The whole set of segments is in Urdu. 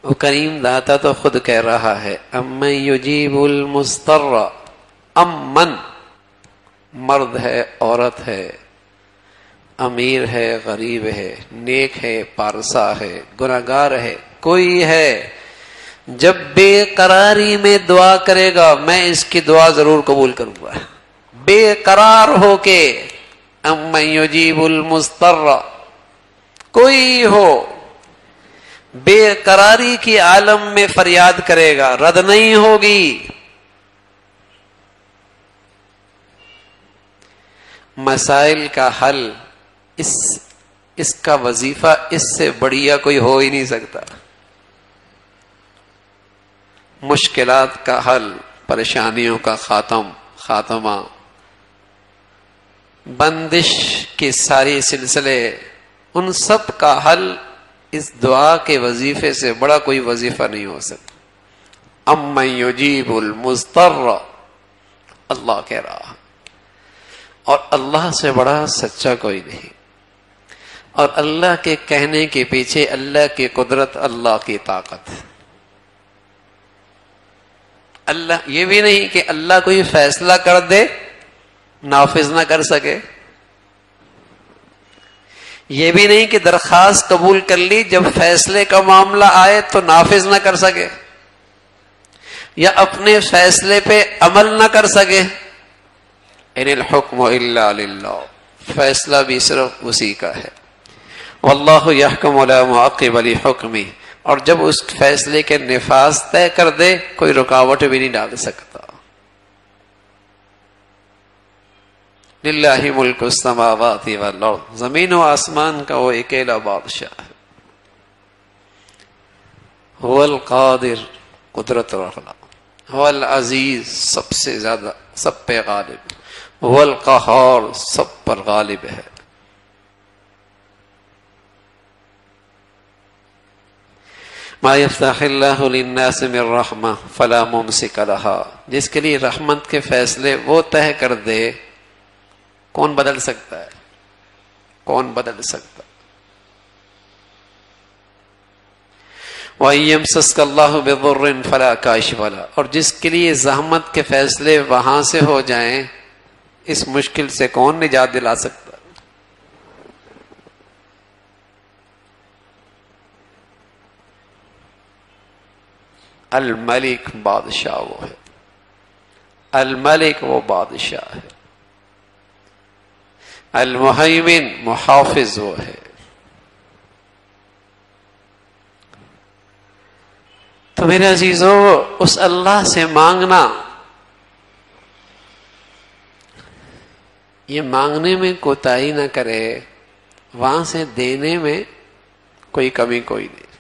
وہ کریم داتا تو خود کہہ رہا ہے امن یجیب المضطر، امن مرد ہے عورت ہے، امیر ہے غریب ہے، نیک ہے پارسا ہے، گناہگار ہے، کوئی ہے جب بے قراری میں دعا کرے گا میں اس کی دعا ضرور قبول کروں گا. بے قرار ہو کے امن یجیب المضطر، کوئی ہو بے قراری کی عالم میں فریاد کرے گا، رد نہیں ہوگی. مسائل کا حل اس کا وظیفہ اس سے بڑھیا کوئی ہو ہی نہیں سکتا. مشکلات کا حل، پریشانیوں کا خاتمہ، بندش کے ساری سلسلے، ان سب کا حل اس دعا کے وظیفے سے بڑا کوئی وظیفہ نہیں ہو سکتا. امن یجیب المضطر، اللہ کہہ رہا، اور اللہ سے بڑا سچا کوئی نہیں. اور اللہ کے کہنے کے پیچھے اللہ کی قدرت، اللہ کی طاقت. اللہ یہ بھی نہیں کہ اللہ کوئی فیصلہ کر دے نافذ نہ کر سکے. یہ بھی نہیں کہ درخواست قبول کر لی، جب فیصلے کا معاملہ آئے تو نافذ نہ کر سکے یا اپنے فیصلے پہ عمل نہ کر سکے. ان الحکم الا للہ، فیصلہ بھی صرف اسی کا ہے. واللہ یحکم لا معقب لحکمہ، اور جب اس فیصلے کے نفاذ طے کر دے کوئی رکاوٹ بھی نہیں ڈال سکتا. للہ ملک السماوات والارض، زمین و آسمان کا وہ اکیلا بادشاہ ہے. هو القادر، قدرت رکھنا، هو العزیز، سب سے زیادہ سب پہ غالب، هو القہار، سب پر غالب ہے. ما یفتح اللہ للناس من رحمہ فلا ممسک لها، جس کے لیے رحمت کے فیصلے وہ طے کر دے کون بدل سکتا ہے؟ کون بدل سکتا؟ وَإِن يَمْسَسْكَ اللَّهُ بِضُرٍّ فَلَا كَاشِفَ لَهُ، اور جس کے لیے زحمت کے فیصلے وہاں سے ہو جائیں اس مشکل سے کون نجات دلا سکتا؟ الملک، بادشاہ وہ ہے. الملک وہ بادشاہ ہے. المہیمن، محافظ وہ ہے. تو میرے عزیزو، اس اللہ سے مانگنا، یہ مانگنے میں کوتاہی نہ کرے، وہاں سے دینے میں کوئی کمی کوئی نہیں.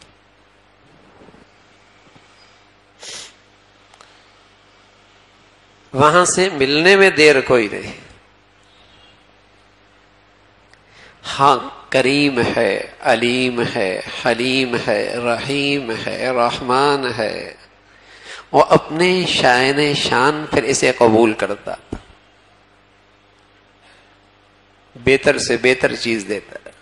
وہاں سے ملنے میں دیر کوئی نہیں. ہاں کریم ہے، علیم ہے، حلیم ہے، رحیم ہے، رحمان ہے. وہ اپنے شائن شان پھر اسے قبول کرتا، بہتر سے بہتر چیز دیتا ہے.